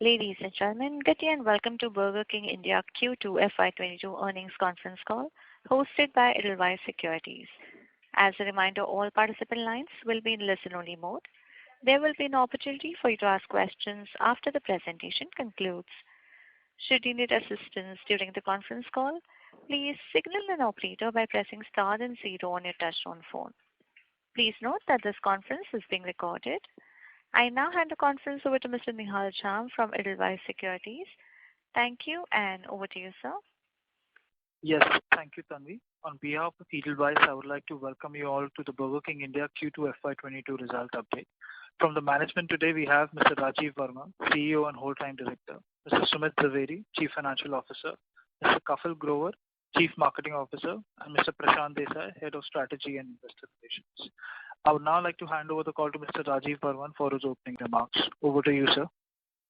Ladies and gentlemen, good day and welcome to Burger King India Q2 FY22 earnings conference call hosted by Edelweiss Securities. As a reminder, all participant lines will be in listen-only mode. There will be an opportunity for you to ask questions after the presentation concludes. Should you need assistance during the conference call, please signal an operator by pressing star and 0 on your touchtone phone. Please note that this conference is being recorded. I now hand the conference over to Mr. Nihal Jham from Edelweiss Securities. Thank you, and over to you, sir. Yes, thank you, Tanvi. On behalf of Edelweiss, I would like to welcome you all to the Burger King India Q2 FY22 result update. From the management today, we have Mr. Rajeev Varman, CEO and Whole-Time Director, Mr. Sumit Zaveri, Chief Financial Officer, Mr. Kapil Grover, Chief Marketing Officer, and Mr. Prashant Desai, Head of Strategy and Investor Relations. I would now like to hand over the call to Mr. Rajeev Varman for his opening remarks. Over to you, sir.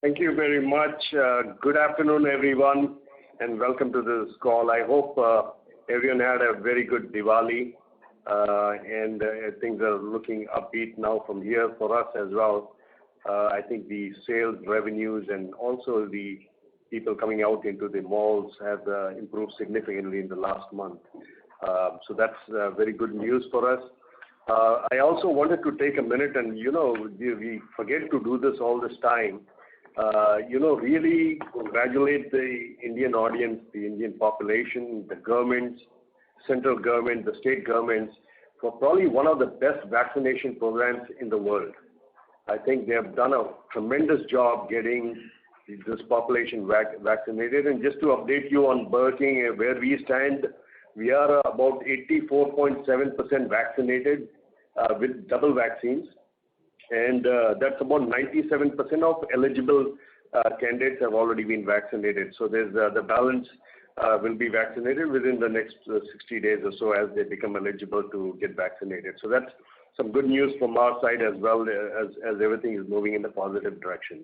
Thank you very much. Good afternoon, everyone, and welcome to this call. I hope everyone had a very good Diwali, and things are looking upbeat now from here for us as well. I think the sales revenues and also the people coming out into the malls have improved significantly in the last month. So that's very good news for us. I also wanted to take a minute and, we forget to do this all this time. Really congratulate the Indian audience, the Indian population, the governments, central government, the state governments, for probably one of the best vaccination programs in the world. I think they have done a tremendous job getting this population vaccinated. And just to update you on Burger King, where we stand, we are about 84.7% vaccinated with double vaccines, and that's about 97% of eligible candidates have already been vaccinated. So there's the balance will be vaccinated within the next 60 days or so as they become eligible to get vaccinated. So that's some good news from our side as well, as everything is moving in a positive direction.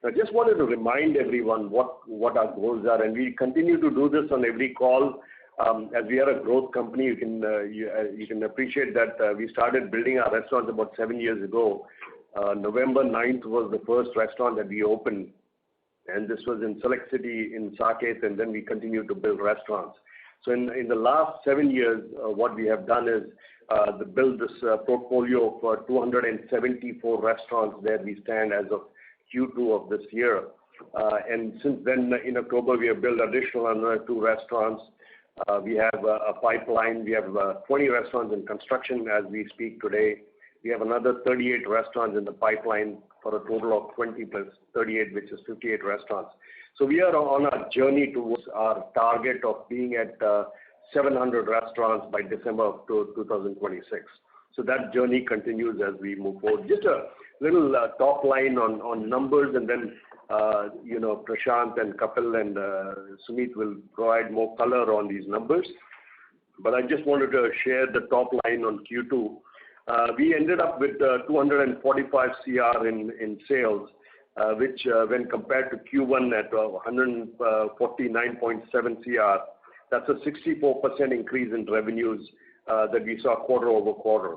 I just wanted to remind everyone what our goals are, and we continue to do this on every call. As we are a growth company, you can appreciate that we started building our restaurants about 7 years ago. November 9th was the first restaurant that we opened, and this was in Select City in Saket, and then we continued to build restaurants. So in the last 7 years, what we have done is to build this portfolio of 274 restaurants where we stand as of Q2 of this year. And since then, in October, we have built additional another 2 restaurants. We have a pipeline. We have 20 restaurants in construction as we speak today. We have another 38 restaurants in the pipeline for a total of 20 plus 38, which is 58 restaurants. So we are on a journey towards our target of being at 700 restaurants by December of 2026. So that journey continues as we move forward. Just a little top line on numbers, and then Prashant and Kapil and Sumit will provide more color on these numbers. But I just wanted to share the top line on Q2. We ended up with 245 CR in sales, which when compared to Q1 at 149.7 CR, that's a 64% increase in revenues that we saw quarter over quarter.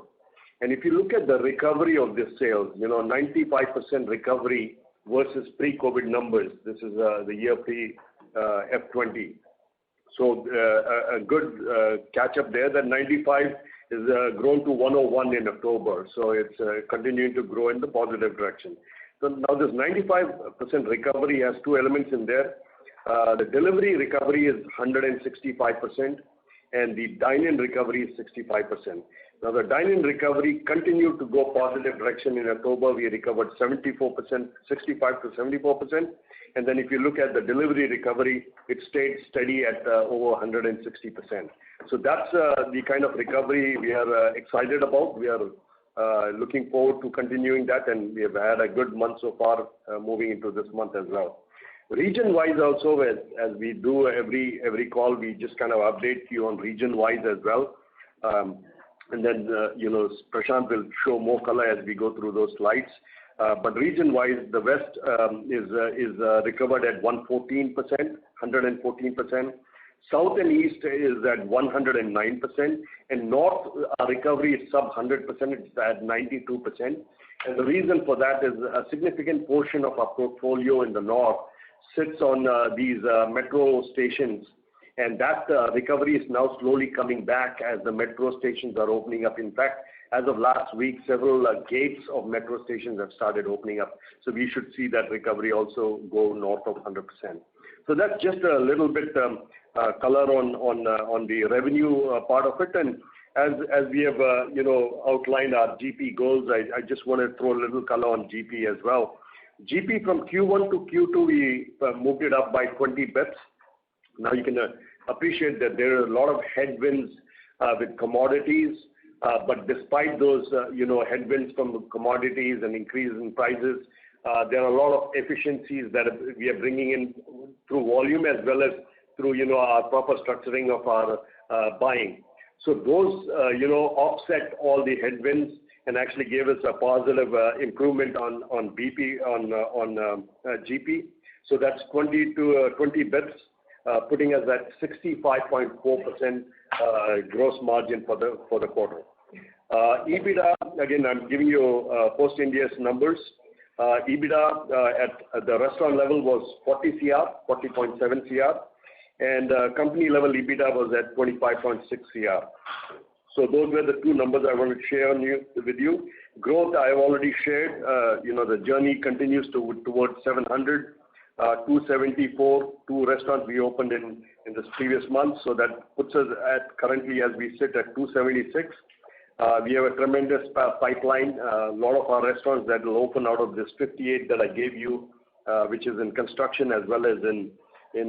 And if you look at the recovery of this sales, 95% recovery versus pre-COVID numbers. This is the year pre-F20. So a good catch-up there. That 95 is grown to 101 in October. So it's continuing to grow in the positive direction. So now this 95% recovery has 2 elements in there. The delivery recovery is 165%, and the dine-in recovery is 65%. Now the dine-in recovery continued to go positive direction. In October, we recovered 74%, 65 to 74%. And then if you look at the delivery recovery, it stayed steady at over 160%. So that's the kind of recovery we are excited about. We are looking forward to continuing that, and we have had a good month so far moving into this month as well. Region-wise also, as we do every call, we just kind of update you on region-wise as well. And then, Prashant will show more color as we go through those slides. But region-wise, the West is recovered at 114%, 114%. South and East is at 109%, and North recovery is sub 100%, it's at 92%. And the reason for that is a significant portion of our portfolio in the north sits on these metro stations, and that recovery is now slowly coming back as the metro stations are opening up. In fact, as of last week, several gates of metro stations have started opening up. So we should see that recovery also go north of 100%. So that's just a little bit color on the revenue part of it. And as we have outlined our GP goals, I just want to throw a little color on GP as well. GP from Q1 to Q2 we moved it up by 20 bps. Now you can appreciate that there are a lot of headwinds with commodities, but despite those headwinds from commodities and increase in prices, there are a lot of efficiencies that we are bringing in through volume as well as through our proper structuring of our buying. So those offset all the headwinds and actually gave us a positive improvement on BP on GP. So that's 20 bps, putting us at 65.4% gross margin for the quarter. EBITDA, again, I'm giving you post-Ind AS numbers. EBITDA at the restaurant level was 40.7 CR, and company level EBITDA was at 25.6 CR. So those were the two numbers I want to share with you. Growth I have already shared. The journey continues towards 700, 274, 2 restaurants we opened in this previous month. So that puts us at currently as we sit at 276. We have a tremendous pipeline. A lot of our restaurants that will open out of this 58 that I gave you, which is in construction as well as in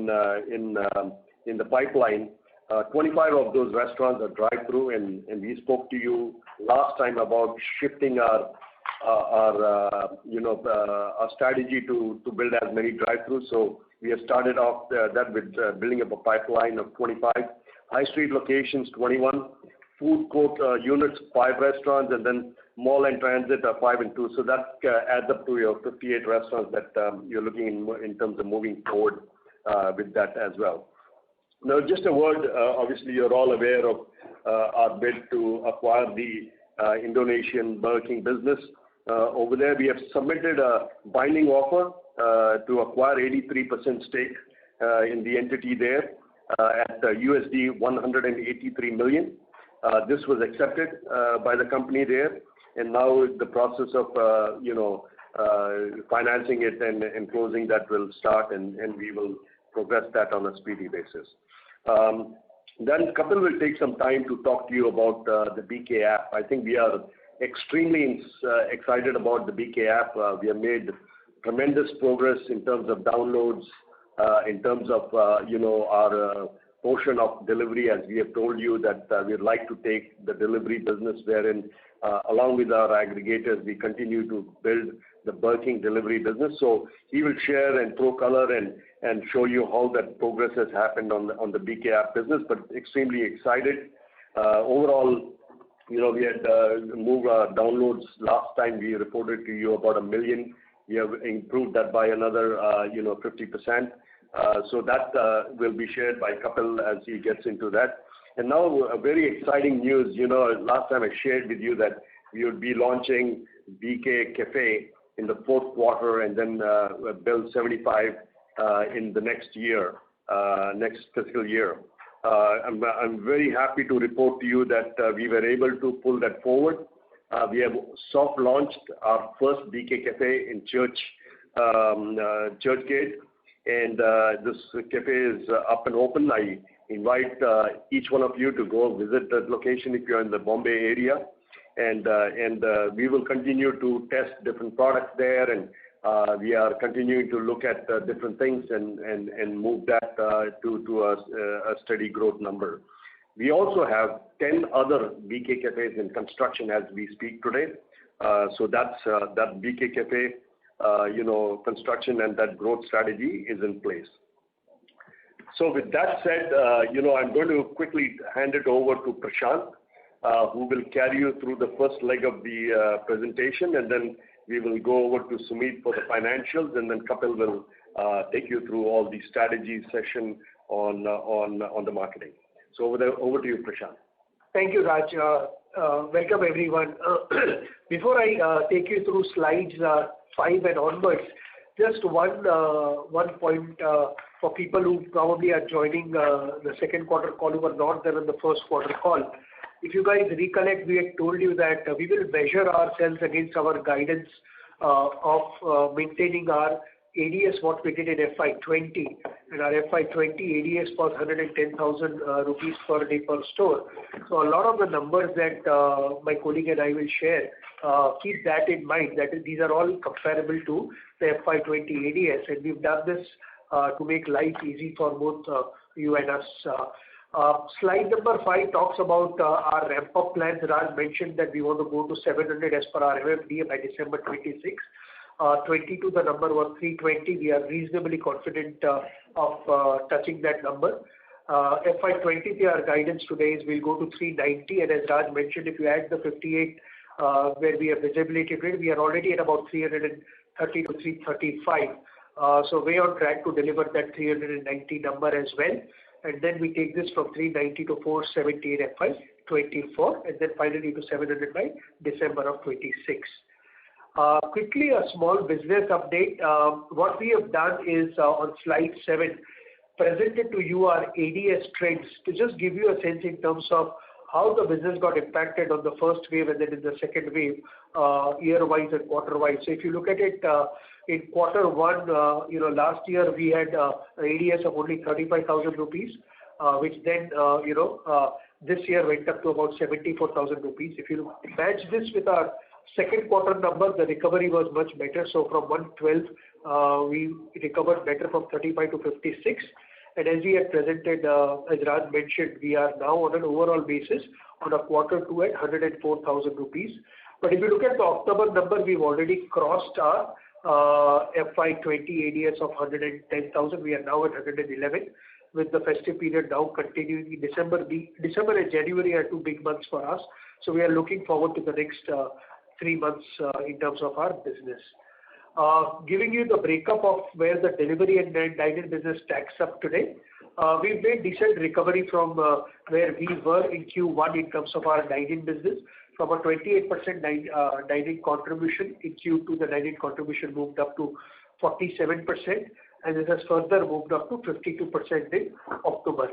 the pipeline. 25 of those restaurants are drive-through, and we spoke to you last time about shifting our strategy to build as many drive-throughs. So we have started off that with building up a pipeline of 25, high street locations 21, food court units 5 restaurants, and then mall and transit are 5 and 2. So that adds up to your 58 restaurants that you're looking in terms of moving forward with that as well. Now, just a word, obviously you're all aware of our bid to acquire the Indonesian Burger King business. Over there, we have submitted a binding offer to acquire 83% stake in the entity there at USD 183 million. This was accepted by the company there, and now the process of financing it and closing that will start, and we will progress that on a speedy basis. Then Kapil will take some time to talk to you about the BK app. I think we are extremely excited about the BK app. We have made tremendous progress in terms of downloads, in terms of our portion of delivery, as we have told you that we'd like to take the delivery business wherein along with our aggregators we continue to build the Burger King delivery business. So he will share and throw color and show you how that progress has happened on the BK app business, but extremely excited. Overall, we had moved our downloads. Last time we reported to you about 1 million. We have improved that by another 50%. So that will be shared by Kapil as he gets into that. And now a very exciting news. Last time I shared with you that we would be launching BK Cafe in the 4th quarter and then build 75 in the next year, next fiscal year. I'm very happy to report to you that we were able to pull that forward. We have soft launched our first BK Cafe in Churchgate, and this cafe is up and open. I invite each one of you to go visit that location if you're in the Bombay area, and we will continue to test different products there, and we are continuing to look at different things and move that to a steady growth number. We also have 10 other BK Cafes in construction as we speak today. So that's that BK Cafe, construction and that growth strategy is in place. So with that said, I'm going to quickly hand it over to Prashant, who will carry you through the first leg of the presentation, and then we will go over to Sumit for the financials, and then Kapil will take you through all the strategy session on the marketing. So over to you, Prashant. Thank you, Raj. Welcome, everyone. Before I take you through slides 5 and onwards, just one point for people who probably are joining the second quarter call who were not there in the first quarter call. If you guys recollect, we had told you that we will measure ourselves against our guidance of maintaining our ADS what we did in FY20, and our FY20 ADS was 110,000 rupees per day per store. So a lot of the numbers that my colleague and I will share, keep that in mind, that these are all comparable to the FY20 ADS, and we've done this to make life easy for both you and us. Slide number 5 talks about our ramp-up plans. Raj mentioned that we want to go to 700 as per our MFDA by December 26. 22, the number was 320. We are reasonably confident of touching that number. FY20, our guidance today is we'll go to 390, and as Raj mentioned, if you add the 58 where we have visibility rate, we are already at about 330 to 335. So way on track to deliver that 390 number as well. And then we take this from 390 to 470 in FY24, and then finally to 700 by December of 26. Quickly, a small business update. What we have done is on slide 7, presented to you our ADS trends to just give you a sense in terms of how the business got impacted on the first wave and then in the second wave, year-wise and quarter-wise. So if you look at it in quarter 1, last year we had an ADS of only 35,000 rupees, which then, this year went up to about 74,000 rupees. If you match this with our second quarter number, the recovery was much better. So from 112, we recovered better from 35 to 56. And as we had presented, as Raj mentioned, we are now on an overall basis on a quarter 2 at 104,000 rupees. But if you look at the October number, we've already crossed our FY20 ADS of 110,000. We are now at 111, with the festive period now continuing in December. December and January are 2 big months for us. So we are looking forward to the next 3 months in terms of our business. Giving you the breakup of where the delivery and dine-in business stacks up today. We've made decent recovery from where we were in Q1 in terms of our dine-in business. From a 28% dine-in contribution in Q2, the dine-in contribution moved up to 47%, and it has further moved up to 52% in October.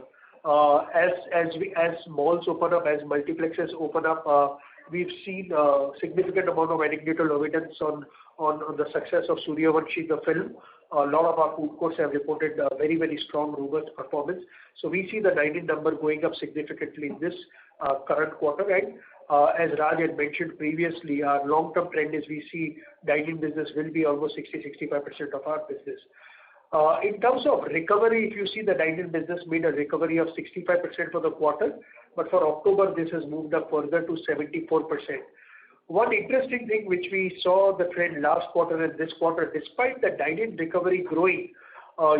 As malls open up, as multiplexes open up, we've seen a significant amount of anecdotal evidence on the success of Suryavanshi, the film. A lot of our food courts have reported very, very strong, robust performance. So we see the dine-in number going up significantly in this current quarter. And as Raj had mentioned previously, our long-term trend is we see dine-in business will be almost 60-65% of our business. In terms of recovery, if you see the dine-in business made a recovery of 65% for the quarter, but for October this has moved up further to 74%. One interesting thing which we saw the trend last quarter and this quarter, despite the dine-in recovery growing,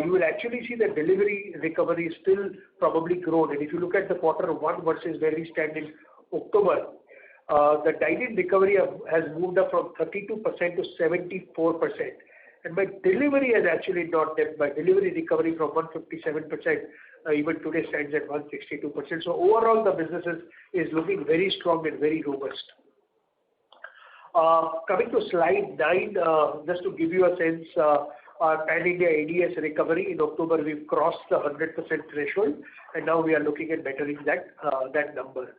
you will actually see the delivery recovery is still probably grown. And if you look at the quarter 1 versus where we stand in October, the dine-in recovery has moved up from 32% to 74%. And my delivery has actually not dipped. My delivery recovery from 157% even today stands at 162%. So overall the business is looking very strong and very robust. Coming to slide 9, just to give you a sense, our pan-India ADS recovery in October, we've crossed the 100% threshold, and now we are looking at bettering that number.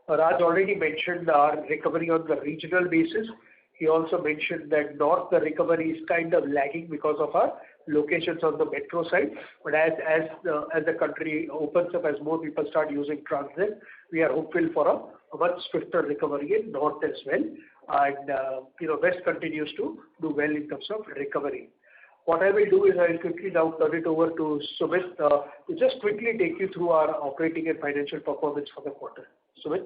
Raj already mentioned our recovery on the regional basis. He also mentioned that north, the recovery is kind of lagging because of our locations on the metro side. But as the country opens up, as more people start using transit, we are hopeful for a much swifter recovery in north as well. And west continues to do well in terms of recovery. What I will do is I will quickly now turn it over to Sumit to just quickly take you through our operating and financial performance for the quarter. Sumit?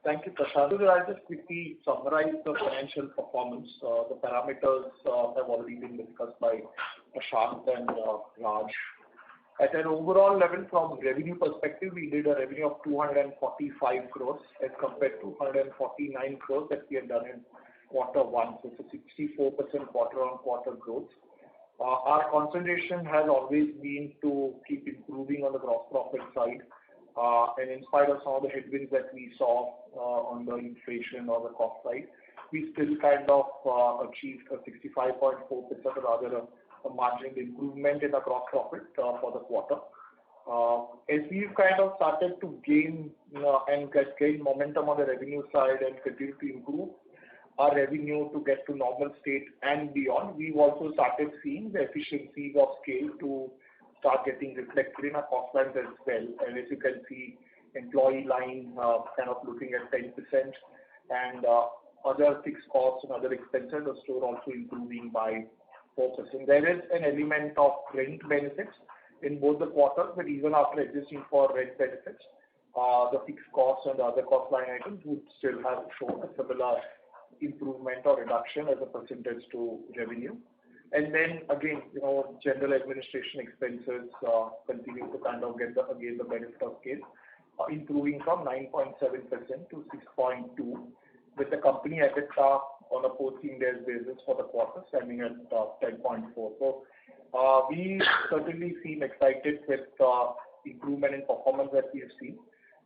Thank you, Prashant. I'll just quickly summarize the financial performance. The parameters have already been discussed by Prashant and Raj. At an overall level, from revenue perspective, we did a revenue of 245 crores as compared to 149 crores that we had done in quarter 1. So it's a 64% quarter-on-quarter growth. Our concentration has always been to keep improving on the gross profit side. And in spite of some of the headwinds that we saw on the inflation or the cost side, we still kind of achieved a 65.4% or rather a margin improvement in the gross profit for the quarter. As we've kind of started to gain gain momentum on the revenue side and continue to improve our revenue to get to normal state and beyond, we've also started seeing the efficiencies of scale to start getting reflected in our cost lines as well. And as you can see, employee line kind of looking at 10% and other fixed costs and other expenses of store also improving by 4%. There is an element of rent benefits in both the quarters, but even after adjusting for rent benefits, the fixed costs and the other cost line items would still have shown a similar improvement or reduction as a percentage to revenue. And then again, general administration expenses continue to kind of get the benefit of scale, improving from 9.7% to 6.2%, with the company EBITDA on a 14-day basis for the quarter standing at 10.4%. So we certainly seem excited with improvement in performance that we have seen.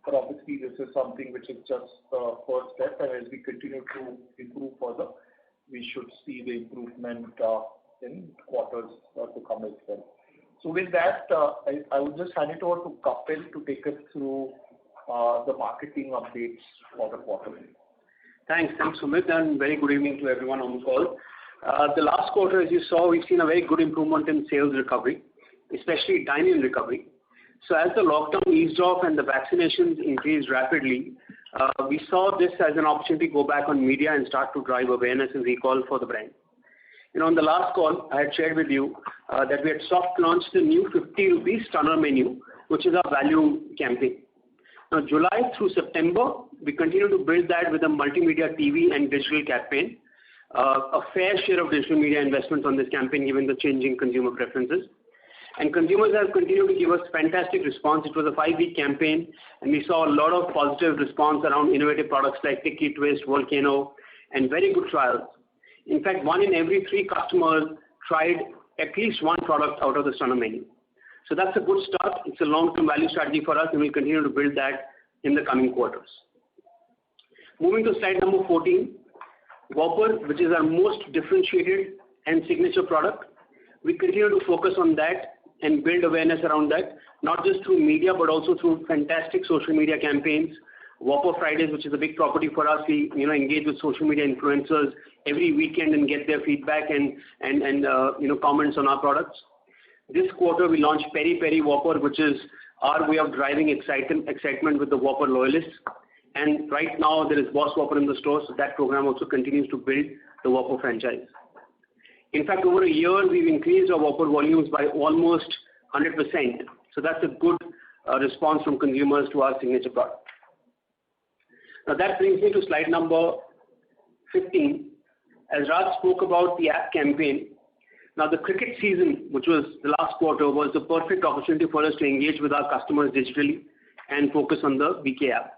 But obviously, this is something which is just the first step, and as we continue to improve further, we should see the improvement in quarters to come as well. So with that, I would just hand it over to Kapil to take us through the marketing updates for the quarter. Thanks, Sumit, and very good evening to everyone on the call. The last quarter, as you saw, we've seen a very good improvement in sales recovery, especially dine-in recovery. So as the lockdown eased off and the vaccinations increased rapidly, we saw this as an opportunity to go back on media and start to drive awareness and recall for the brand. On the last call, I had shared with you that we had soft launched the new 50 rupees stunner menu, which is our value campaign. Now, July through September, we continue to build that with a multimedia TV and digital campaign, a fair share of digital media investments on this campaign given the changing consumer preferences. And consumers have continued to give us fantastic response. It was a 5-week campaign, and we saw a lot of positive response around innovative products like Tikki Twist, Volcano, and very good trials. In fact, 1 in every 3 customers tried at least one product out of the stunner menu. So that's a good start. It's a long-term value strategy for us, and we'll continue to build that in the coming quarters. Moving to slide number 14, Whopper, which is our most differentiated and signature product. We continue to focus on that and build awareness around that, not just through media, but also through fantastic social media campaigns. Whopper Fridays, which is a big property for us, we engage with social media influencers every weekend and get their feedback and comments on our products. This quarter, we launched Peri Peri Whopper, which is our way of driving excitement with the Whopper loyalists. And right now, there is Boss Whopper in the store, so that program also continues to build the Whopper franchise. In fact, over a year, we've increased our Whopper volumes by almost 100%. So that's a good response from consumers to our signature product. Now that brings me to slide number 15. As Raj spoke about the app campaign, now the cricket season, which was the last quarter, was the perfect opportunity for us to engage with our customers digitally and focus on the BK app.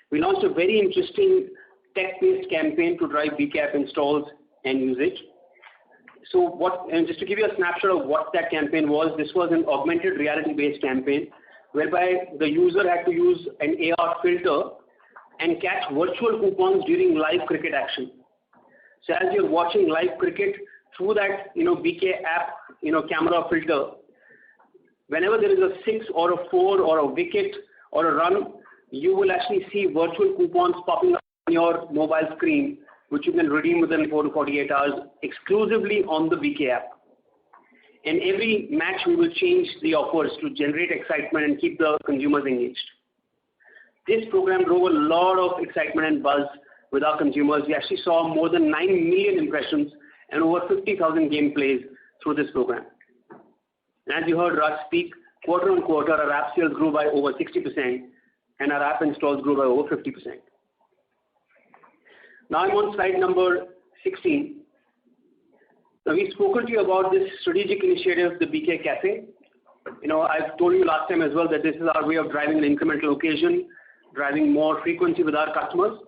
We launched a very interesting tech-based campaign to drive BK app installs and usage. So just to give you a snapshot of what that campaign was, this was an augmented reality-based campaign whereby the user had to use an AR filter and catch virtual coupons during live cricket action. So as you're watching live cricket through that BK app camera filter, whenever there is a 6 or a 4 or a wicket or a run, you will actually see virtual coupons popping up on your mobile screen, which you can redeem within 4 to 48 hours exclusively on the BK app. In every match, we will change the offers to generate excitement and keep the consumers engaged. This program drove a lot of excitement and buzz with our consumers. We actually saw more than 9 million impressions and over 50,000 gameplays through this program. And as you heard Raj speak, quarter on quarter, our app sales grew by over 60% and our app installs grew by over 50%. Now I'm on slide number 16. Now we've spoken to you about this strategic initiative, the BK Cafe. I've told you last time as well that this is our way of driving an incremental occasion, driving more frequency with our customers.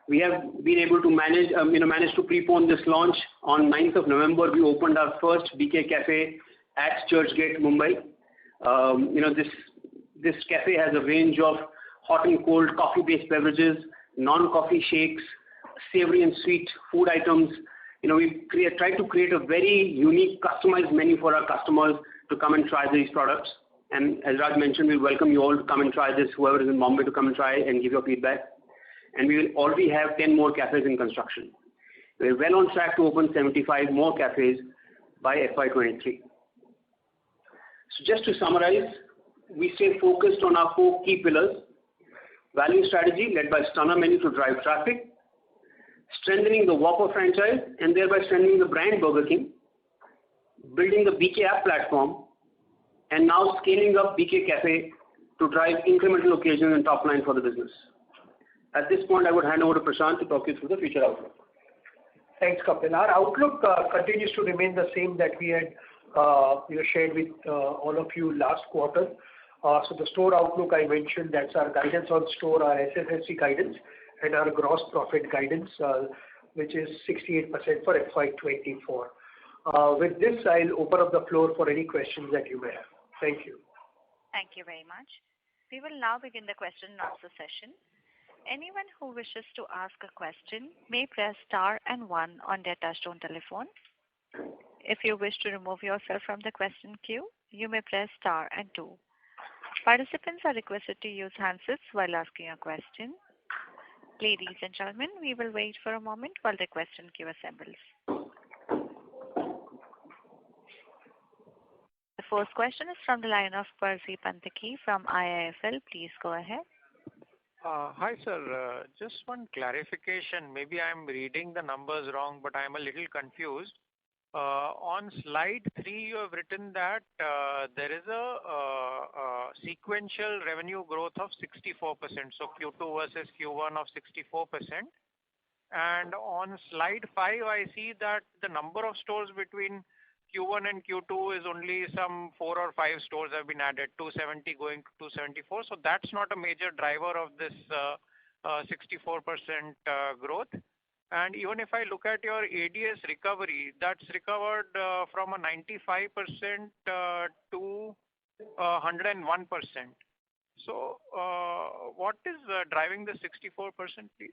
We have been able to manage to prepone this launch. On 9th of November, we opened our first BK Cafe at Churchgate, Mumbai. this cafe has a range of hot and cold coffee-based beverages, non-coffee shakes, savory and sweet food items. We try to create a very unique, customized menu for our customers to come and try these products. And as Raj mentioned, we welcome you all to come and try this, whoever is in Bombay, to come and try and give your feedback. And we will already have 10 more cafes in construction. We're well on track to open 75 more cafes by FY23. So just to summarize, we stay focused on our 4 key pillars: value strategy led by Stunner menu to drive traffic, strengthening the Whopper franchise and thereby strengthening the brand Burger King, building the BK app platform, and now scaling up BK Cafe to drive incremental occasions and top line for the business. At this point, I would hand over to Prashant to talk you through the future outlook. Thanks, Kapil. Our outlook continues to remain the same that we had shared with all of you last quarter. So the store outlook I mentioned, that's our guidance on store, our SSSG guidance, and our gross profit guidance, which is 68% for FY24. With this, I'll open up the floor for any questions that you may have. Thank you. Thank you very much. We will now begin the question and answer session. Anyone who wishes to ask a question may press star and 1 on their touchtone telephone. If you wish to remove yourself from the question queue, you may press star and 2. Participants are requested to use handsets while asking a question. Ladies and gentlemen, we will wait for a moment while the question queue assembles. The first question is from the line of Percy Panthaki from IIFL. Please go ahead. Hi, sir. Just one clarification. Maybe I'm reading the numbers wrong, but I'm a little confused. On slide 3, you have written that there is a sequential revenue growth of 64%. So Q2 versus Q1 of 64%. And on slide 5, I see that the number of stores between Q1 and Q2 is only some 4 or 5 stores have been added, 270 going to 274. So that's not a major driver of this 64% growth. And even if I look at your ADS recovery, that's recovered from a 95% to 101%. So what is driving the 64%, please?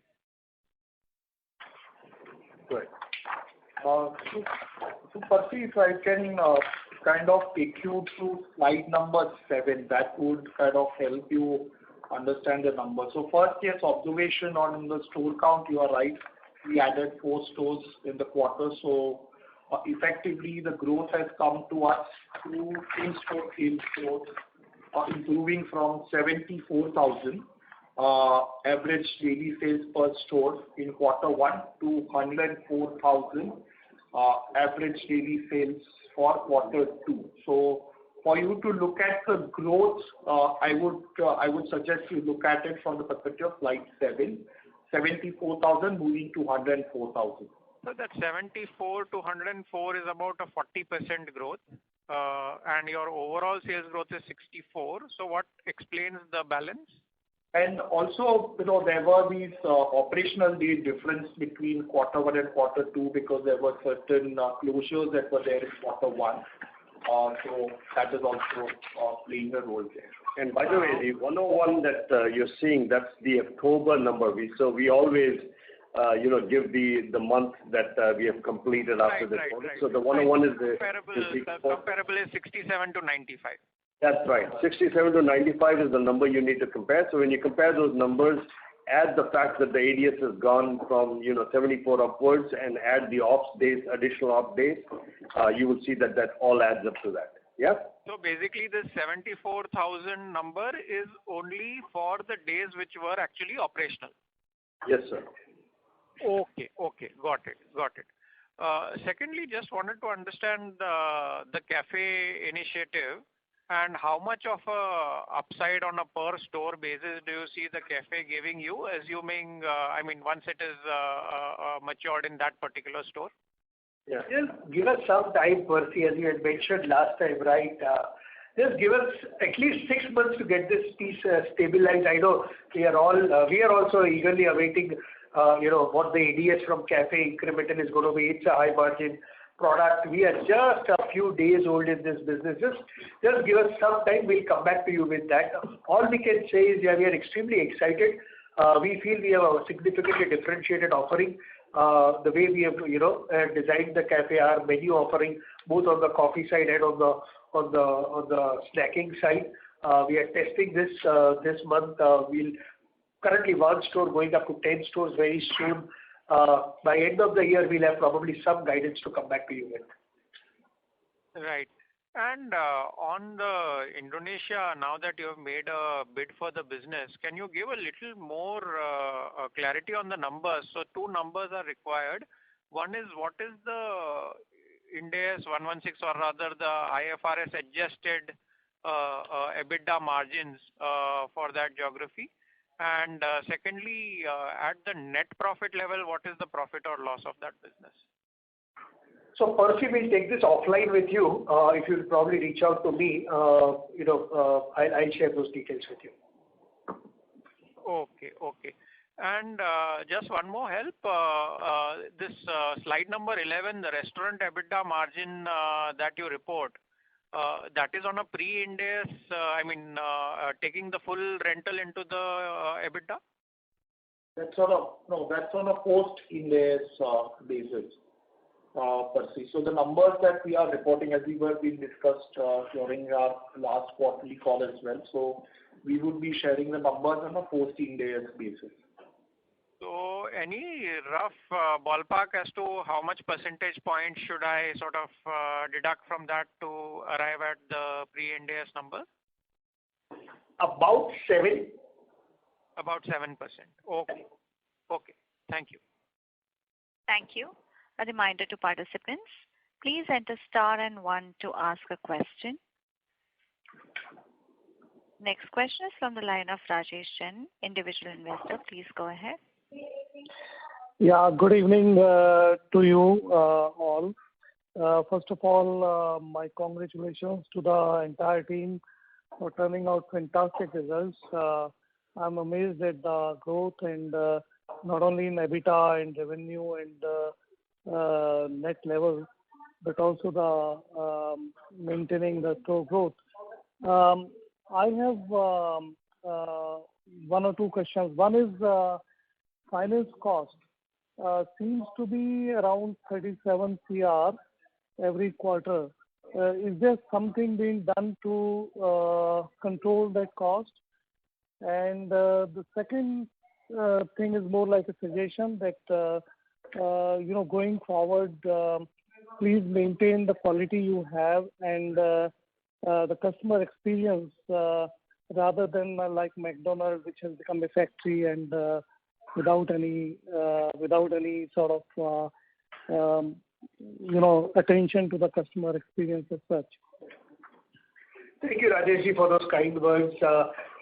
Right. So Percy, if I can kind of take you to slide number 7, that would kind of help you understand the number. So first, yes, observation on the store count, you are right. We added 4 stores in the quarter. So effectively, the growth has come to us through in-store sales growth, improving from 74,000 average daily sales per store in quarter 1 to 104,000 average daily sales for quarter 2. So for you to look at the growth, I would suggest you look at it from the perspective of slide 7, 74,000 moving to 104,000. So that 74 to 104 is about a 40% growth, and your overall sales growth is 64. So what explains the balance? And also, there were these operational day difference between quarter 1 and quarter 2 because there were certain closures that were there in quarter 1. So that is also playing a role there. And by the way, the 101 that you're seeing, that's the October number. We always, give the month that we have completed after the quarter. Right. So the 101 is the comparable is 67 to 95. That's right. 67 to 95 is the number you need to compare. So when you compare those numbers, add the fact that the ADS has gone from 74 upwards and add the ops days, additional op days, you will see that all adds up to that. Yeah. So basically, this 74,000 number is only for the days which were actually operational. Yes, sir. Okay. Got it. Secondly, just wanted to understand the cafe initiative and how much of a upside on a per store basis do you see the cafe giving you, assuming, once it is matured in that particular store? Yeah. Just give us some time, Percy, as you had mentioned last time, right? Just give us at least 6 months to get this piece stabilized. I know we are also eagerly awaiting, what the ADS from cafe incremental is going to be. It's a high margin product. We are just a few days old in this business. Just give us some time. We'll come back to you with that. All we can say is, yeah, we are extremely excited. We feel we have a significantly differentiated offering. The way we have, designed the cafe, our menu offering, both on the coffee side and on the snacking side. We are testing this month. We'll currently 1 store going up to 10 stores very soon. By end of the year, we'll have probably some guidance to come back to you with. Right. And on the Indonesia, now that you have made a bid for the business, can you give a little more clarity on the numbers? So 2 numbers are required. One is, what is the Ind AS 116, or rather the IFRS adjusted EBITDA margins for that geography? And secondly, at the net profit level, what is the profit or loss of that business? So Percy, we'll take this offline with you. If you'll probably reach out to me, I'll share those details with you. Okay. And just one more help. This slide number 11, the restaurant EBITDA margin that you report, that is on a pre-Ind AS, taking the full rental into the EBITDA? That's on a post-Ind AS basis, Percy. So the numbers that we are reporting, as we were being discussed during our last quarterly call as well. So we would be sharing the numbers on a post-Ind AS basis. So any rough ballpark as to how much percentage point should I sort of deduct from that to arrive at the pre-Ind AS number? About 7. About 7%. Okay. Thank you. Thank you. A reminder to participants, please enter star and 1 to ask a question. Next question is from the line of Rajesh Jain, individual investor. Please go ahead. Yeah, good evening to you all. First of all, my congratulations to the entire team for turning out fantastic results. I'm amazed at the growth, and not only in EBITDA and revenue and net level, but also the maintaining the store growth. I have 1 or 2 questions. One is finance cost seems to be around 37 CR every quarter. Is there something being done to control that cost? And the second thing is more like a suggestion that going forward, please maintain the quality you have and the customer experience rather than like McDonald's, which has become a factory and without any sort of attention to the customer experience as such. Thank you, Rajeshji, for those kind words.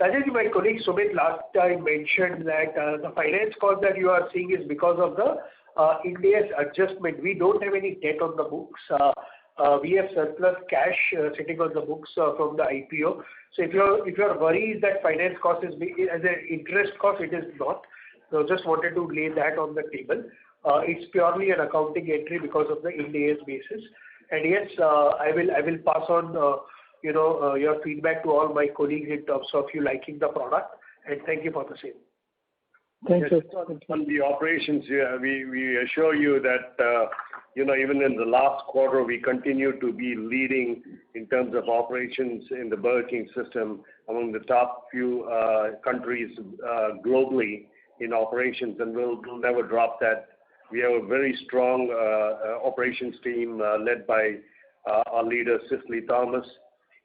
Rajeshji, my colleague Sumit last time mentioned that the finance cost that you are seeing is because of the Ind AS adjustment. We don't have any debt on the books. We have surplus cash sitting on the books from the IPO. So if your worry is that finance cost is as an interest cost, it is not. So just wanted to lay that on the table. It's purely an accounting entry because of the Ind AS basis. And yes, I will pass on your feedback to all my colleagues in terms of you liking the product, and thank you for the same. Thank you. On the operations, we assure you that even in the last quarter, we continue to be leading in terms of operations in the Burger King system among the top few countries globally in operations, and we'll never drop that. We have a very strong operations team led by our leader, Cicely Thomas.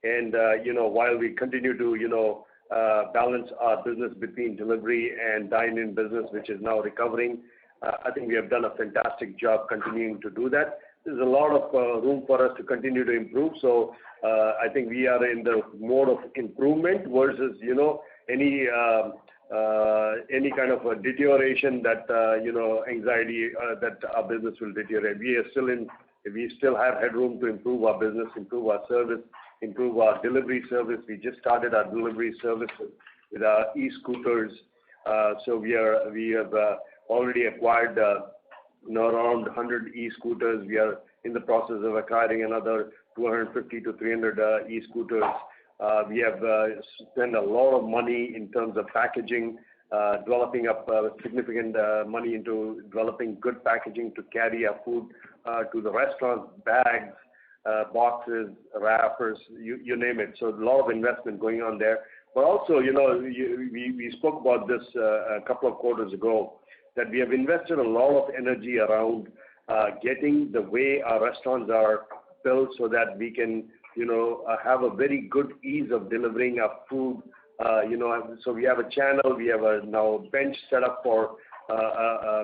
And, while we continue to, balance our business between delivery and dine-in business, which is now recovering, I think we have done a fantastic job continuing to do that. There's a lot of room for us to continue to improve. So I think we are in the mode of improvement versus, any kind of a deterioration that, anxiety that our business will deteriorate. We still have headroom to improve our business, improve our service, improve our delivery service. We just started our delivery service with our e-scooters. So we have already acquired around 100 e-scooters. We are in the process of acquiring another 250 to 300 e-scooters. We have spent a lot of money in terms of packaging, developing up significant money into developing good packaging to carry our food to the restaurants, bags, boxes, wrappers, you name it. So a lot of investment going on there. But also, we spoke about this a couple of quarters ago, that we have invested a lot of energy around getting the way our restaurants are built so that we can, have a very good ease of delivering our food. So we have a channel, we have a now bench set up for,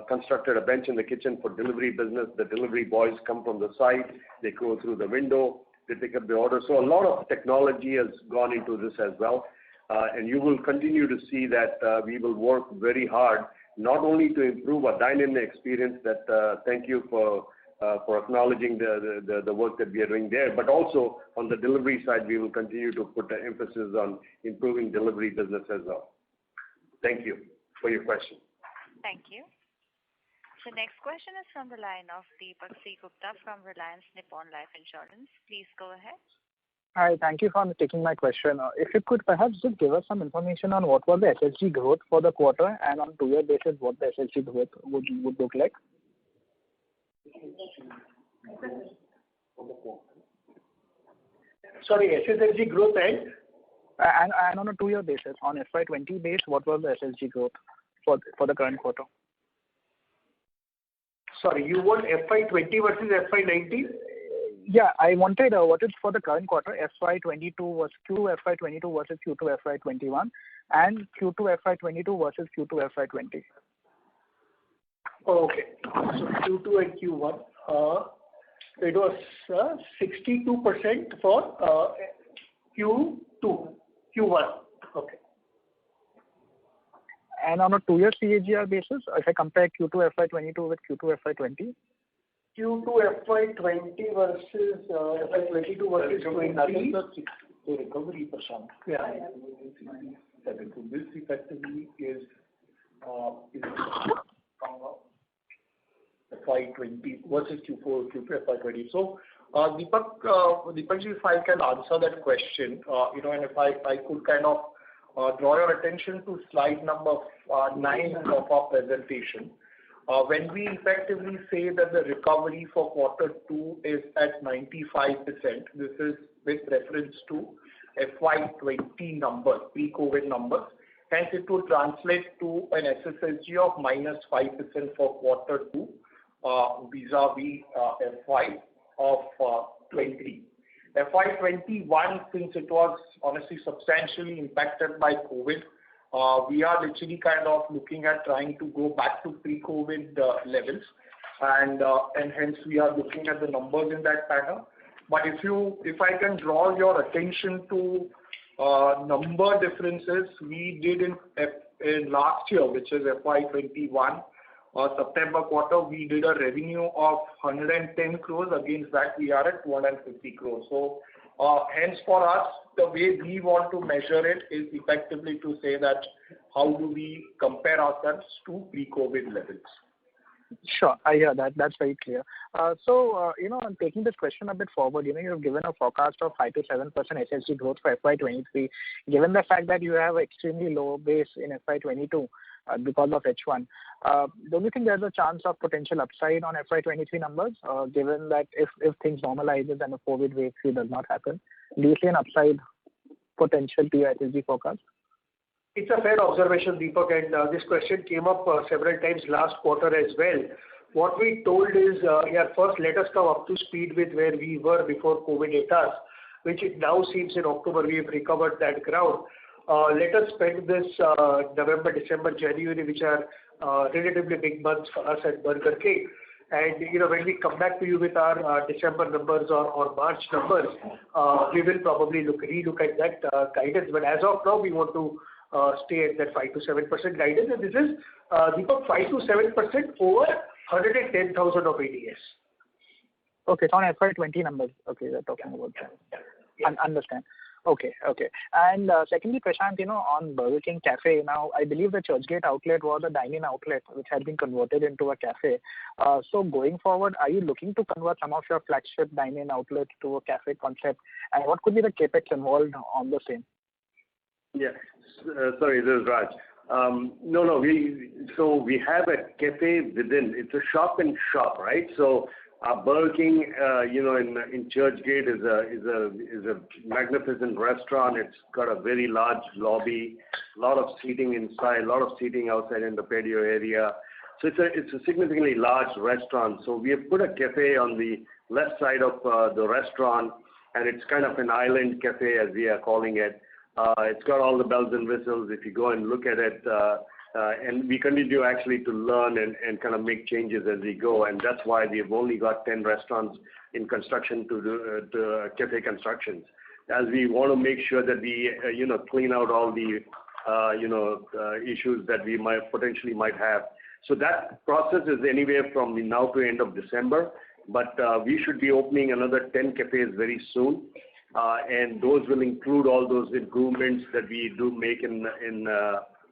constructed a bench in the kitchen for delivery business. The delivery boys come from the side, they go through the window, they pick up the order. So a lot of technology has gone into this as well. And you will continue to see that we will work very hard, not only to improve our dine-in experience, that thank you for acknowledging the work that we are doing there, but also on the delivery side, we will continue to put the emphasis on improving delivery business as well. Thank you for your question. Thank you. The next question is from the line of Deepak C. Gupta from Reliance Nippon Life Insurance. Please go ahead. Hi, thank you for taking my question. If you could perhaps just give us some information on what was the SSG growth for the quarter, and on 2-year basis, what the SSG growth would look like? Sorry, SSG growth and on a 2-year basis, on FY20 base, what was the SSG growth for the current quarter? Sorry, you want FY20 versus FY19? Yeah, I wanted what is for the current quarter, FY22 was Q2 FY22 versus Q2 FY21, and Q2 FY22 versus Q2 FY20. Okay, so Q2 and Q1, it was 62% for Q1. Okay. And on a 2-year CAGR basis, if I compare Q2 FY22 with Q2 FY20? Q2 FY20 versus FY22 versus 20. The recovery percent. Yeah. So this effectively is FY20 versus Q4, Q2 FY20. So, Deepakji, if I can answer that question, and if I could kind of draw your attention to slide number 9 of our presentation. When we effectively say that the recovery for Q2 is at 95%, this is with reference to FY20 numbers, pre-COVID numbers. Hence, it would translate to an SSSG of -5% for Q2 vis-a-vis FY of 20. FY21, since it was honestly substantially impacted by COVID, we are literally kind of looking at trying to go back to pre-COVID levels, and hence we are looking at the numbers in that manner. But if I can draw your attention to number differences, we did in last year, which is FY21, September quarter, we did a revenue of 110 crores. Against that, we are at 250 crores. So, hence for us, the way we want to measure it is effectively to say that how do we compare ourselves to pre-COVID levels. Sure, I hear that. That's very clear. So, I'm taking this question a bit forward. You've given a forecast of 5 to 7% SSG growth for FY23. Given the fact that you have extremely low base in FY22 because of H1, don't you think there's a chance of potential upside on FY23 numbers, given that if things normalizes and the COVID wave 3 does not happen? Do you see an upside potential to your SSG forecast? It's a fair observation, Deepak, and this question came up several times last quarter as well. What we told is, first let us come up to speed with where we were before COVID hit us, which it now seems in October we have recovered that ground. Let us spend this November, December, January, which are relatively big months for us at Burger King. And when we come back to you with our December numbers or March numbers, we will probably relook at that guidance. But as of now, we want to stay at that 5 to 7% guidance, and this is Deepak, 5 to 7% over 110,000 of ADS. Okay, so on FY20 numbers. Okay, we're talking about that. Yeah. Understand. Okay. And secondly, Prashant, on Burger King Cafe, now I believe the Churchgate outlet was a dine-in outlet which had been converted into a cafe. So going forward, are you looking to convert some of your flagship dine-in outlets to a cafe concept? And what could be the capex involved on the same? Yeah. Sorry, this is Raj. No. We have a cafe within. It's a shop in shop, right? So Burger King, in Churchgate is a magnificent restaurant. It's got a very large lobby, a lot of seating inside, a lot of seating outside in the patio area. So it's a significantly large restaurant. So we have put a cafe on the left side of the restaurant, and it's kind of an island cafe as we are calling it. It's got all the bells and whistles if you go and look at it. And we continue actually to learn and kind of make changes as we go. And that's why we've only got 10 restaurants in construction to cafe constructions. As we want to make sure that we, clean out all the, issues that we potentially might have. So that process is anywhere from now to end of December. But we should be opening another 10 cafes very soon. And those will include all those improvements that we do make in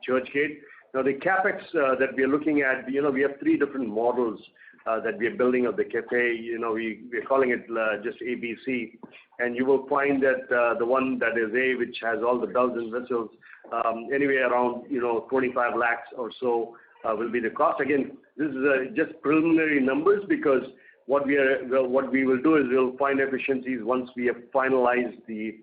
Churchgate. Now the capex that we are looking at, we have 3 different models that we are building of the cafe. We're calling it just ABC, and you will find that the one that is A, which has all the bells and whistles, anywhere around 25 lakhs or so will be the cost. Again, this is just preliminary numbers because what we will do is we'll find efficiencies once we have finalized the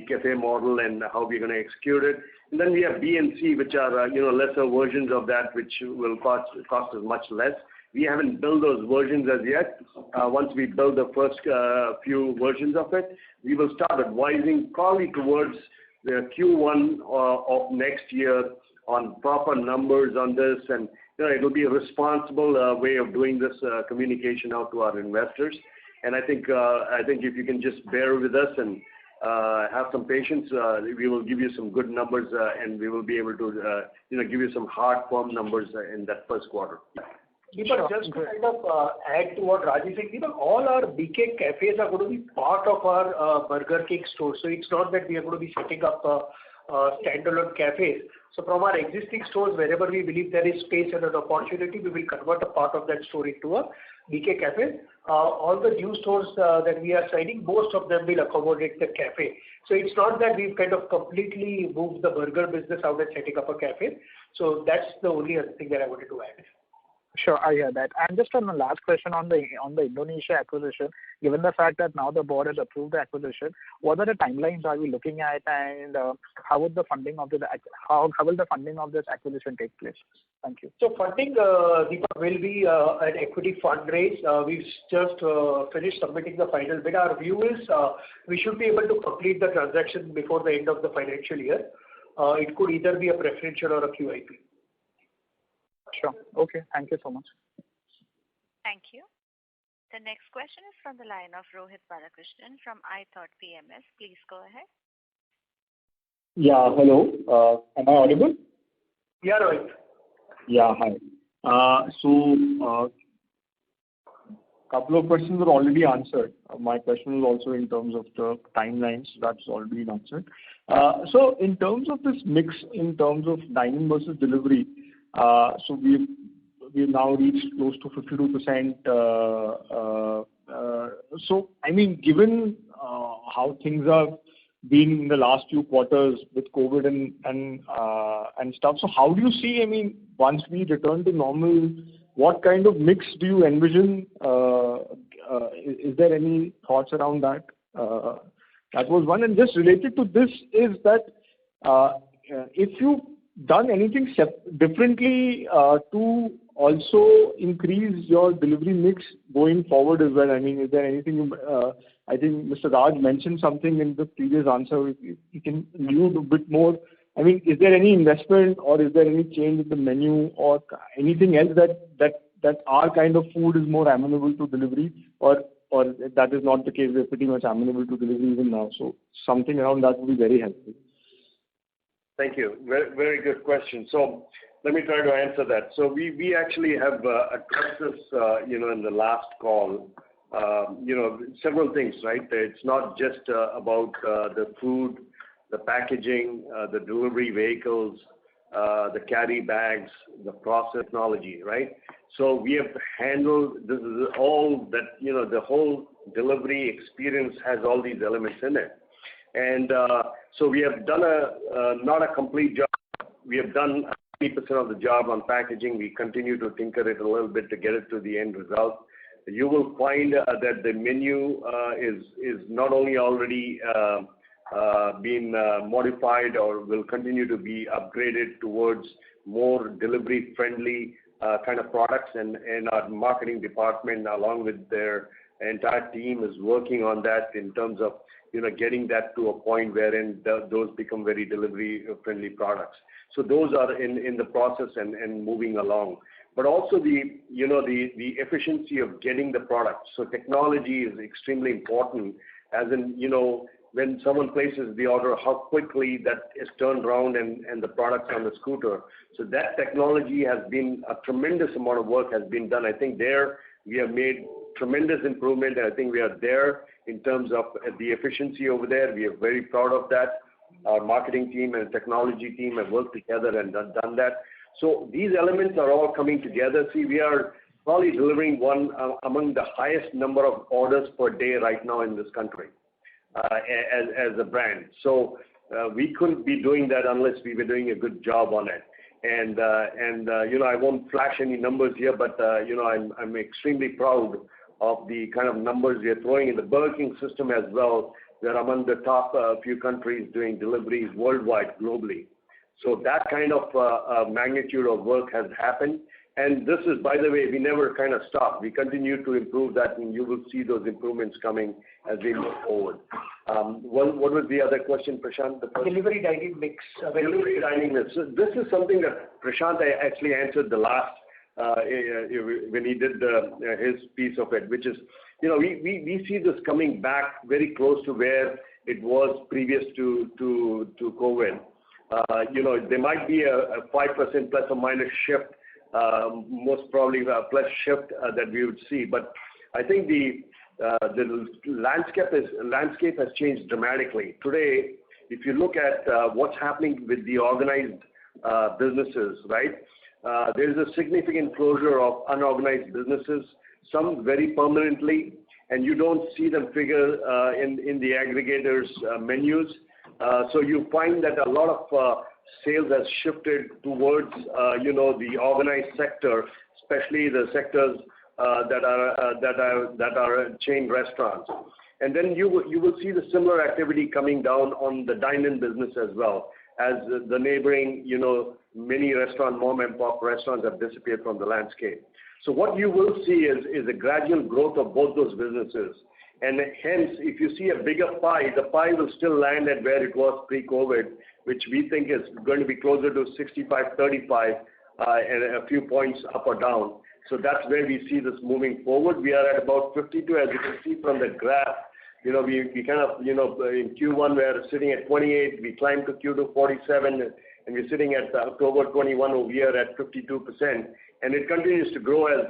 cafe model and how we're going to execute it. And then we have B and C, which are lesser versions of that, which will cost us much less. We haven't built those versions as yet. Once we build the first few versions of it, we will start advising probably towards the Q1 of next year on proper numbers on this, and it will be a responsible way of doing this communication out to our investors. And I think if you can just bear with us and have some patience, we will give you some good numbers, and we will be able to give you some hard, firm numbers in that first quarter. Deepak, just to kind of add to what Raj is saying, all our BK cafes are going to be part of our Burger King store. So it's not that we are going to be setting up standalone cafes. So from our existing stores, wherever we believe there is space and an opportunity, we will convert a part of that store into a BK cafe. All the new stores that we are signing, most of them will accommodate the cafe. So it's not that we've kind of completely moved the burger business out and setting up a cafe. So that's the only other thing that I wanted to add. Sure, I hear that. And just on the last question on the Indonesia acquisition, given the fact that now the board has approved the acquisition, what are the timelines are we looking at, and how will the funding of this acquisition take place? Thank you. So funding, Deepak, will be an equity fundraise. We've just finished submitting the final bid. Our view is we should be able to complete the transaction before the end of the financial year. It could either be a preferential or a QIP. Sure. Okay. Thank you so much. Thank you. The next question is from the line of Rohit Balakrishnan from iThought PMS. Please go ahead. Yeah, hello. Am I audible? Yeah, Rohit. Yeah, hi. So, couple of questions were already answered. My question was also in terms of the timelines. That's already been answered. So, in terms of this mix, in terms of dining versus delivery, so we've now reached close to 52%. So, I mean, given how things have been in the last few quarters with COVID and stuff, so how do you see? I mean, once we return to normal, what kind of mix do you envision? Is there any thoughts around that? That was one. And just related to this is that if you done anything differently to also increase your delivery mix going forward as well? I mean, is there anything I think Mr. Raj mentioned something in the previous answer. If you can allude a bit more. I mean, is there any investment or is there any change in the menu or anything else that our kind of food is more amenable to delivery, or that is not the case? We're pretty much amenable to delivery even now. So something around that would be very helpful. Thank you. Very, very good question. So let me try to answer that. So we actually have addressed this, in the last call several things, right? It's not just about the food, the packaging, the delivery vehicles, the carry bags, the process technology, right? So we have handled this is all that, the whole delivery experience has all these elements in it. And so we have done not a complete job. We have done 80% of the job on packaging. We continue to tinker it a little bit to get it to the end result. You will find that the menu is not only already been modified or will continue to be upgraded towards more delivery-friendly kind of products, and our marketing department, along with their entire team, is working on that in terms of getting that to a point wherein those become very delivery-friendly products. So those are in the process and moving along. But also the efficiency of getting the product. So technology is extremely important, as in, when someone places the order, how quickly that is turned around and the product's on the scooter. So that technology has been, a tremendous amount of work has been done. I think there we have made tremendous improvement, and I think we are there in terms of the efficiency over there. We are very proud of that. Our marketing team and technology team have worked together and done that. So these elements are all coming together. See, we are probably delivering one among the highest number of orders per day right now in this country as a brand. So we couldn't be doing that unless we were doing a good job on it. And I won't flash any numbers here, but I'm extremely proud of the kind of numbers we are throwing in the Burger King system as well. We're among the top few countries doing deliveries worldwide, globally. So that kind of magnitude of work has happened. And this is, by the way, we never kind of stop. We continue to improve that, and you will see those improvements coming as we move forward. What was the other question, Prashant? Delivery dining mix. Delivery dining mix. So this is something that Prashant actually answered the last when he did his piece of it, which is, we see this coming back very close to where it was previous to COVID. There might be a 5% plus or minus shift, most probably a plus shift that we would see. But I think the landscape has changed dramatically. Today, if you look at what's happening with the organized businesses, right? There's a significant closure of unorganized businesses, some very permanently, and you don't see them figure in the aggregators' menus. So you find that a lot of sales has shifted towards the organized sector, especially the sectors that are chain restaurants. And then you will see the similar activity coming down on the dine-in business as well, as the neighboring many mom and pop restaurants have disappeared from the landscape. So what you will see is a gradual growth of both those businesses. And hence, if you see a bigger pie, the pie will still land at where it was pre-COVID, which we think is going to be closer to 65-35 and a few points up or down. So that's where we see this moving forward. We are at about 52, as you can see from the graph. We kind of, in Q1 we are sitting at 28, we climbed to Q2 47, and we're sitting at October 21 over here at 52%. And it continues to grow as,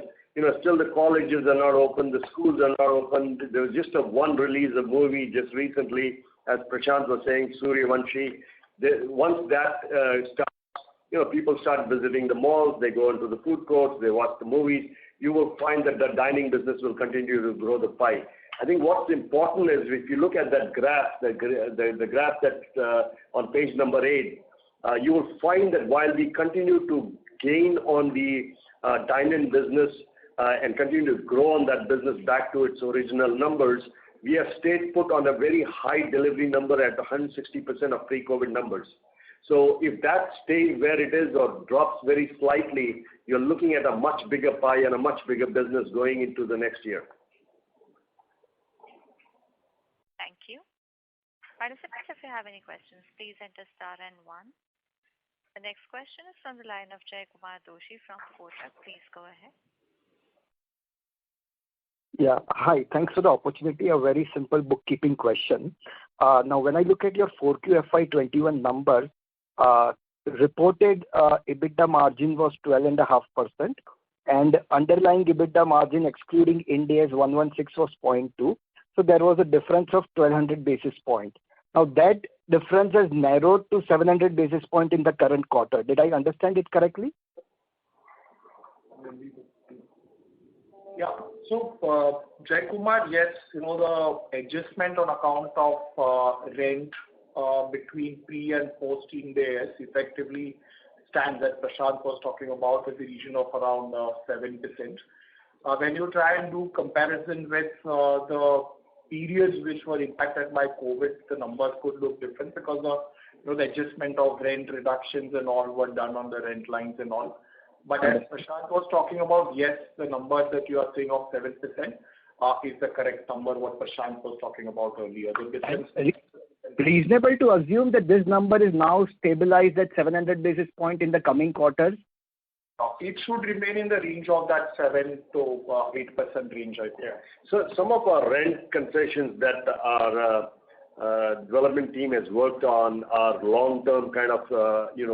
still the colleges are not open, the schools are not open. There was just one release of movie just recently, as Prashant was saying, Suryavanshi. Once that starts, people start visiting the malls, they go into the food courts, they watch the movies. You will find that the dining business will continue to grow the pie. I think what's important is if you look at that graph, the graph that's on page number 8, you will find that while we continue to gain on the dine-in business and continue to grow on that business back to its original numbers, we have stayed put on a very high delivery number at 160% of pre-COVID numbers. So if that stays where it is or drops very slightly, you're looking at a much bigger pie and a much bigger business going into the next year. Thank you. Participants, if you have any questions, please enter star and 1. The next question is from the line of Jaykumar Doshi from Kotak. Please go ahead. Yeah. Hi. Thanks for the opportunity. A very simple bookkeeping question. Now, when I look at your 4Q FY21 number, reported EBITDA margin was 12.5%, and underlying EBITDA margin excluding Ind AS 116 was 0.2. So there was a difference of 1,200 basis points. Now that difference has narrowed to 700 basis points in the current quarter. Did I understand it correctly? Yeah. So, Jaykumar, yes, the adjustment on account of rent between pre and post Ind AS effectively stands, that Prashant was talking about, in the region of around 7%. When you try and do comparison with the periods which were impacted by COVID, the numbers could look different because the adjustment of rent reductions and all were done on the rent lines and all. But as Prashant was talking about, yes, the number that you are saying of 7% is the correct number what Prashant was talking about earlier. The difference reasonable to assume that this number is now stabilized at 700 basis points in the coming quarters? It should remain in the range of that 7 to 8% range, I think. Yeah. So some of our rent concessions that our development team has worked on are long-term kind of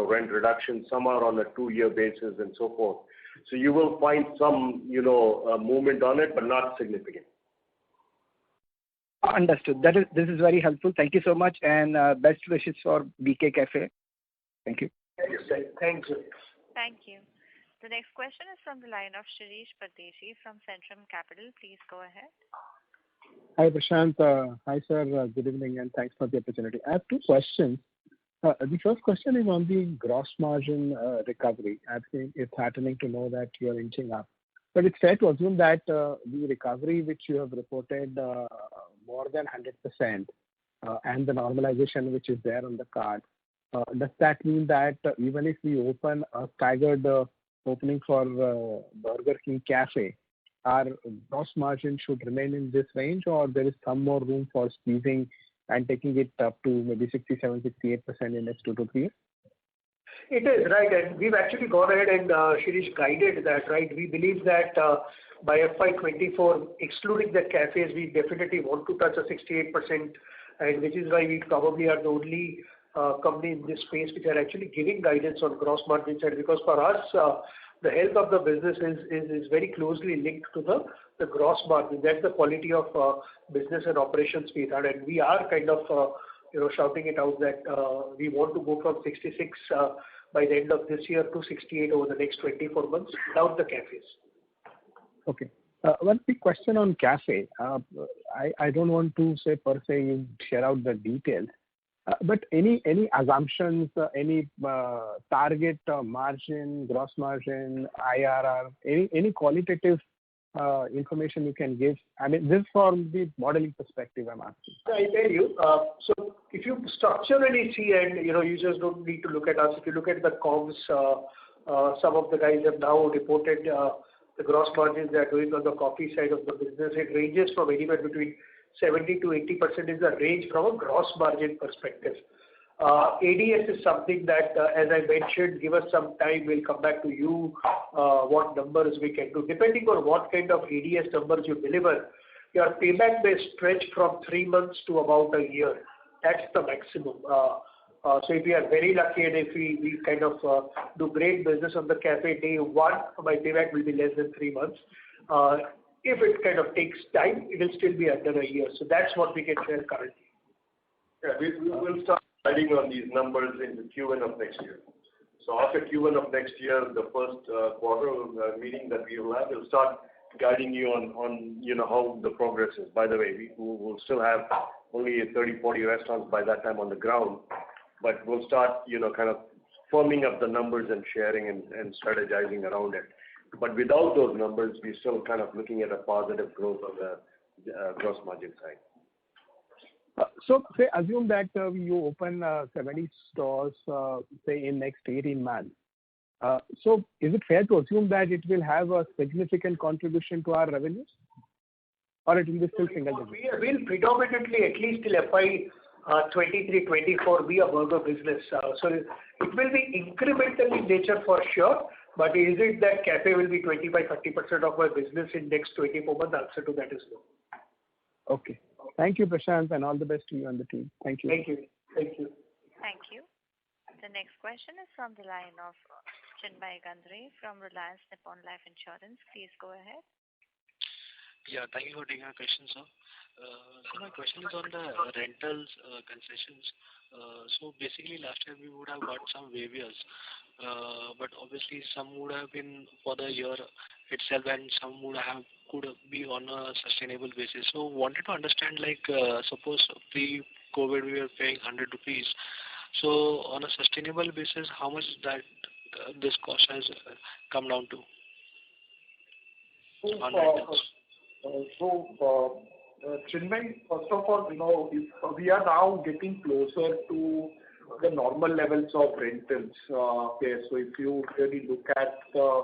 rent reduction. Some are on a 2-year basis and so forth. So you will find some movement on it, but not significant. Understood. This is very helpful. Thank you so much, and best wishes for BK Cafe. Thank you. Thank you. Thank you. The next question is from the line of Shirish Pardeshi from Centrum Capital. Please go ahead. Hi, Prashant. Hi, sir. Good evening, and thanks for the opportunity. I have 2 questions. The first question is on the gross margin recovery. I think it's heartening to know that you are inching up. But it's fair to assume that the recovery which you have reported more than 100% and the normalization which is there on the card, does that mean that even if we open a staggered opening for Burger King Cafe, our gross margin should remain in this range, or there is some more room for squeezing and taking it up to maybe 67-68% in next 2 to 3 years? It is, right. And we've actually gone ahead and Shirish guided that, right? We believe that by FY24, excluding the cafes, we definitely want to touch a 68%, and which is why we probably are the only company in this space which are actually giving guidance on gross margin side, because for us, the health of the business is very closely linked to the gross margin. That's the quality of business and operations we run, and we are kind of shouting it out that we want to go from 66 by the end of this year to 68 over the next 24 months without the cafes. Okay. One quick question on cafe. I don't want to say per se you share out the details, but any assumptions, any target margin, gross margin, IRR, any qualitative information you can give? I mean, this from the modeling perspective I'm asking. I tell you. So if you structurally see, and you just don't need to look at us. If you look at the comms, some of the guys have now reported the gross margins they are doing on the coffee side of the business. It ranges from anywhere between 70 to 80% is the range from a gross margin perspective. ADS is something that, as I mentioned, give us some time, we'll come back to you what numbers we can do. Depending on what kind of ADS numbers you deliver, your payback may stretch from 3 months to about a year. That's the maximum. So if we are very lucky and if we kind of do great business on the cafe day 1, my payback will be less than 3 months. If it kind of takes time, it will still be under a year. So that's what we can share currently. Yeah, we will start guiding on these numbers in the Q1 of next year. So after Q1 of next year, the first quarter meeting that we will have, we'll start guiding you on how the progress is. By the way, we will still have only 30-40 restaurants by that time on the ground, but we'll start kind of firming up the numbers and sharing and strategizing around it. But without those numbers, we're still kind of looking at a positive growth on the gross margin side. So say assume that you open 70 stores, say in next 18 months. So is it fair to assume that it will have a significant contribution to our revenues? Or it will be still single digit? We will predominantly, at least till FY23-24, be a burger business. So it will be incremental in nature for sure. But is it that cafe will be 25-30% of my business in next 24 months? The answer to that is no. Okay. Thank you, Prashant, and all the best to you and the team. Thank you. Thank you. Thank you. Thank you. The next question is from the line of Chinmay Gandre from Reliance Nippon Life Insurance. Please go ahead. Yeah, thank you for taking our question, sir. So my question is on the rentals concessions. So basically last year we would have got some waivers, but obviously some would have been for the year itself and some could be on a sustainable basis. So wanted to understand, like suppose pre-COVID we were paying 100 rupees. So on a sustainable basis, how much that this cost has come down to? On rentals. Chinmay, first of all, we are now getting closer to the normal levels of rentals. Okay, so if you really look at the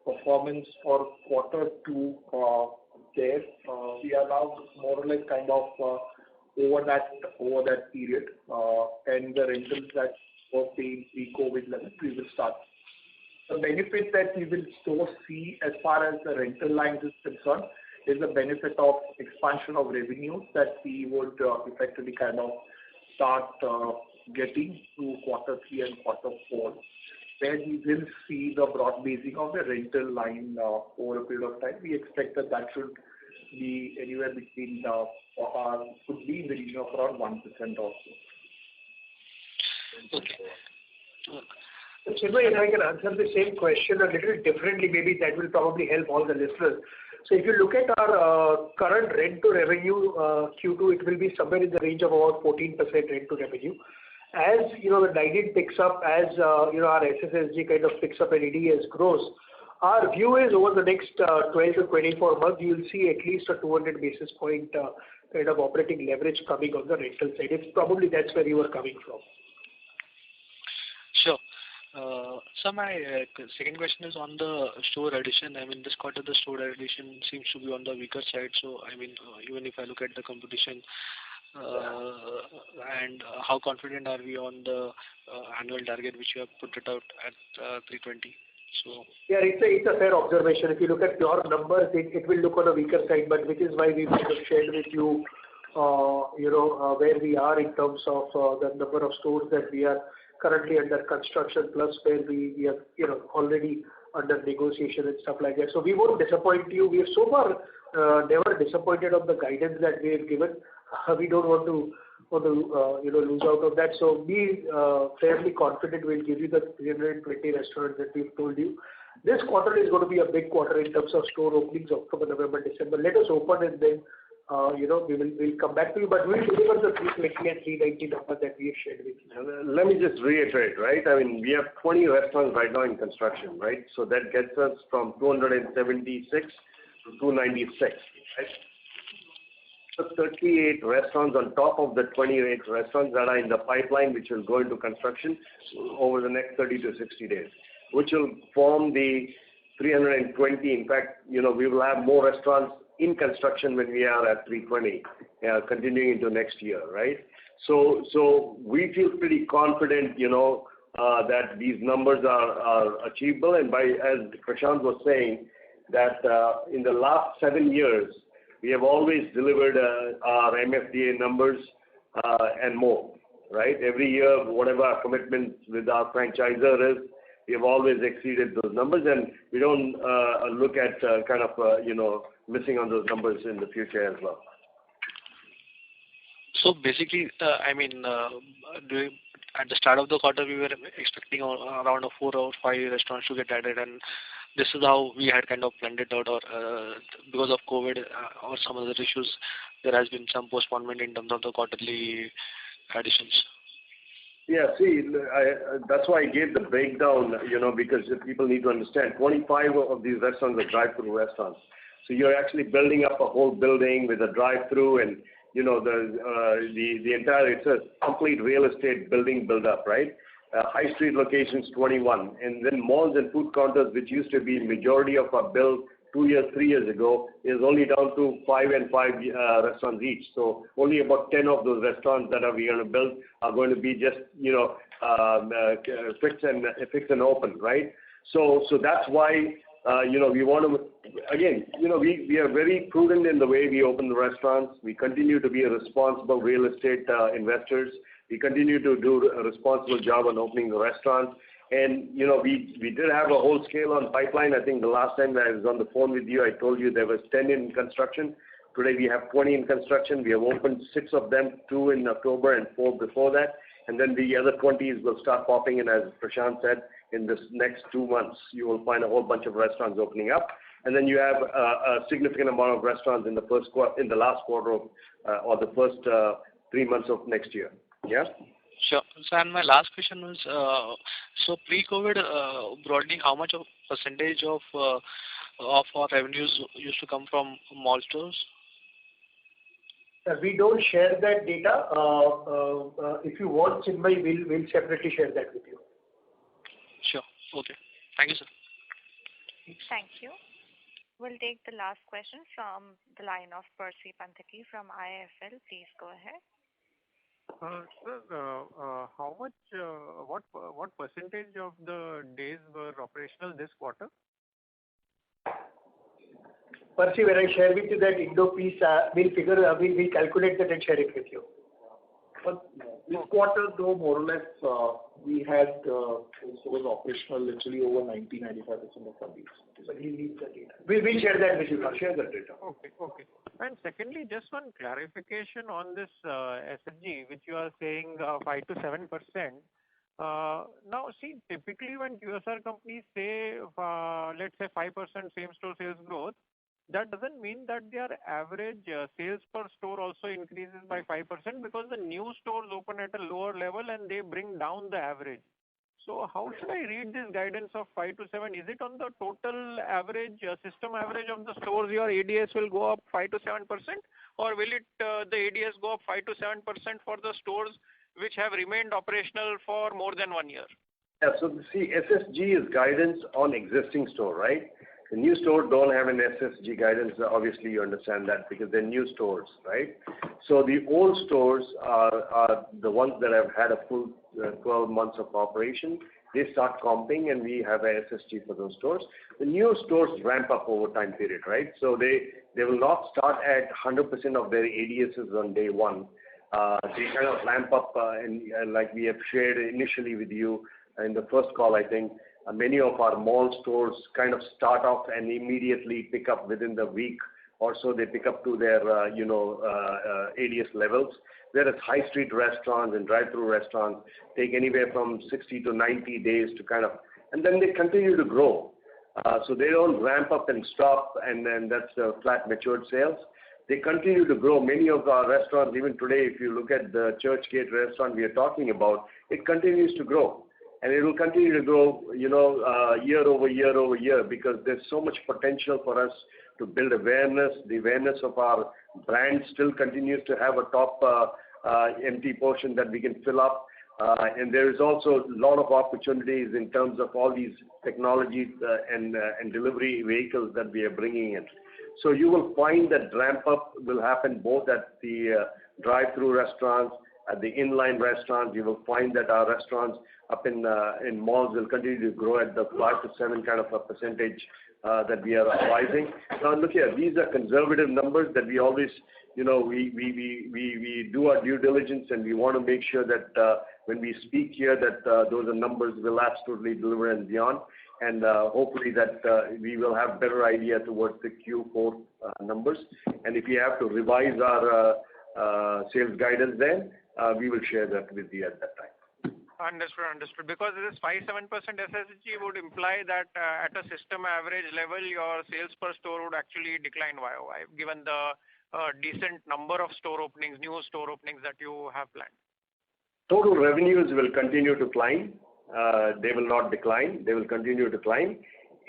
performance for quarter two, we are now more or less kind of over that period, and the rentals that were paid pre-COVID levels, we will start. The benefit that we will still see as far as the rental lines is concerned is the benefit of expansion of revenues that we would effectively kind of start getting through quarter three and quarter four, where we will see the broad basing of the rental line over a period of time. We expect that should be anywhere between could be in the region of around 1% or so. Okay. Chinmay, if I can answer the same question a little differently, maybe that will probably help all the listeners. So if you look at our current rent to revenue Q2, it will be somewhere in the range of about 14% rent to revenue. As the dine-in picks up, as our SSSG kind of picks up and EDS grows, our view is over the next 12 to 24 months, you will see at least a 200 basis point kind of operating leverage coming on the rental side. It's probably that's where you are coming from. Sure. So my second question is on the store addition. I mean, this quarter the store addition seems to be on the weaker side. So I mean, even if I look at the competition, and how confident are we on the annual target which you have put it out at 320? So yeah, it's a fair observation. If you look at pure numbers, it will look on a weaker side, but which is why we kind of shared with you, where we are in terms of the number of stores that we are currently under construction, plus where we are, already under negotiation and stuff like that. So we won't disappoint you. We have so far never disappointed on the guidance that we have given. We don't want to lose out on that. So be fairly confident we'll give you the 320 restaurants that we've told you. This quarter is going to be a big quarter in terms of store openings, October, November, December. Let us open and then we'll come back to you, but we'll deliver the 320 and 390 number that we have shared with you. Let me just reiterate, right? I mean, we have 20 restaurants right now in construction, right? So that gets us from 276 to 296, right? So 38 restaurants on top of the 28 restaurants that are in the pipeline, which will go into construction over the next 30 to 60 days, which will form the 320. In fact, we will have more restaurants in construction when we are at 320, continuing into next year, right? So we feel pretty confident, that these numbers are achievable. And as Prashant was saying, that in the last 7 years, we have always delivered our MFDA numbers and more, right? Every year, whatever our commitment with our franchisor is, we have always exceeded those numbers, and we don't look at missing on those numbers in the future as well. So basically, at the start of the quarter, we were expecting around 4 or 5 restaurants to get added, and this is how we had kind of planned it out, or because of COVID or some other issues, there has been some postponement in terms of the quarterly additions. Yeah, see, that's why I gave the breakdown, because people need to understand, 25 of these restaurants are drive-through restaurants. So you're actually building up a whole building with a drive-through, and the entire, it's a complete real estate building build-up, right? High street locations 21, and then malls and food counters, which used to be majority of our build 2 years, 3 years ago, is only down to 5 and 5 restaurants each. So only about 10 of those restaurants that we are going to build are going to be just fix and open, right? So that's why we want to, again, we are very prudent in the way we open the restaurants. We continue to be a responsible real estate investors. We continue to do a responsible job on opening the restaurants. And, we did have a whole scale on pipeline. I think the last time I was on the phone with you, I told you there was 10 in construction. Today we have 20 in construction. We have opened 6 of them, 2 in October and 4 before that. And then the other 20s will start popping in, as Prashant said, in this next 2 months. You will find a whole bunch of restaurants opening up. And then you have a significant amount of restaurants in the last quarter of, or the first 3 months of next year. Yeah? Sure. So, and my last question was, so pre-COVID, broadly, how much of percentage of our revenues used to come from mall stores? We don't share that data. If you want, Chinmay, we'll separately share that with you. Sure. Okay. Thank you, sir. Thank you. We'll take the last question from the line of Percy Panthaki from IIFL. Please go ahead. Sir, what percentage of the days were operational this quarter? Percy, when I share with you that Indo piece, we'll calculate that and share it with you. But this quarter, though, more or less, we had stores operational literally over 90-95% of our days. But he needs the data. We'll share that with you. Share that data. Okay. And secondly, just one clarification on this SSG, which you are saying 5 to 7%. Now, see, typically when QSR companies say, let's say 5% same-store sales growth, that doesn't mean that their average sales per store also increases by 5% because the new stores open at a lower level and they bring down the average. So how should I read this guidance of 5 to 7? Is it on the total average, system average of the stores, your ADS will go up 5 to 7%? Or will it the ADS go up 5 to 7% for the stores which have remained operational for more than 1 year? Yeah, so see, SSG is guidance on existing store, right? The new stores don't have an SSG guidance. Obviously, you understand that because they're new stores, right? So the old stores are the ones that have had a full 12 months of operation. They start comping, and we have a SSG for those stores. The new stores ramp up over time period, right? So they will not start at 100% of their ADSs on day one. They kind of ramp up, and like we have shared initially with you in the first call, I think, many of our mall stores kind of start off and immediately pick up within the week or so. They pick up to their, ADS levels. Whereas high street restaurants and drive-through restaurants take anywhere from 60 to 90 days to kind of, and then they continue to grow. So they don't ramp up and stop, and then that's flat matured sales. They continue to grow. Many of our restaurants, even today, if you look at the Churchgate restaurant we are talking about, it continues to grow. And it will continue to grow, year over year because there's so much potential for us to build awareness. The awareness of our brand still continues to have a top empty portion that we can fill up. And there is also a lot of opportunities in terms of all these technologies and delivery vehicles that we are bringing in. So you will find that ramp up will happen both at the drive-through restaurants, at the inline restaurants. You will find that our restaurants up in malls will continue to grow at the 5 to 7 kind of a percentage that we are advising. Now look here, these are conservative numbers that we always, we do our due diligence, and we want to make sure that when we speak here that those are numbers will absolutely deliver and beyond. And hopefully that we will have better idea towards the Q4 numbers. And if we have to revise our sales guidance then, we will share that with you at that time. Understood. Because this 5-7% SSG would imply that at a system average level, your sales per store would actually decline YOY, given the decent number of store openings, new store openings that you have planned. Total revenues will continue to climb. They will not decline. They will continue to climb.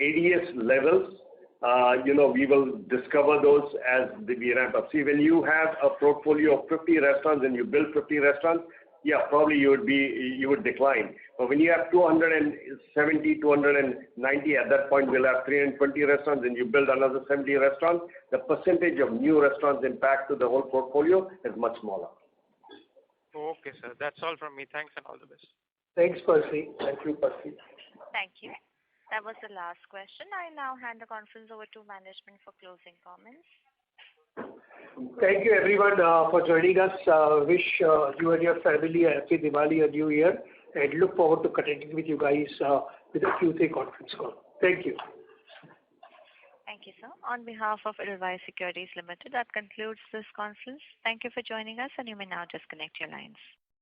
ADS levels, we will discover those as we ramp up. See, when you have a portfolio of 50 restaurants and you build 50 restaurants, yeah, probably you would decline. But when you have 270, 290, at that point we'll have 320 restaurants, and you build another 70 restaurants, the percentage of new restaurants impact to the whole portfolio is much smaller. Okay, sir. That's all from me. Thanks and all the best. Thanks, Percy. Thank you, Percy. Thank you. That was the last question. I now hand the conference over to management for closing comments. Thank you everyone for joining us. Wish you and your family a happy Diwali and New Year. and look forward to connecting with you guys with a Q3 conference call. Thank you. Thank you, sir. On behalf of Edelweiss Securities Limited, that concludes this conference. Thank you for joining us, and you may now disconnect your lines.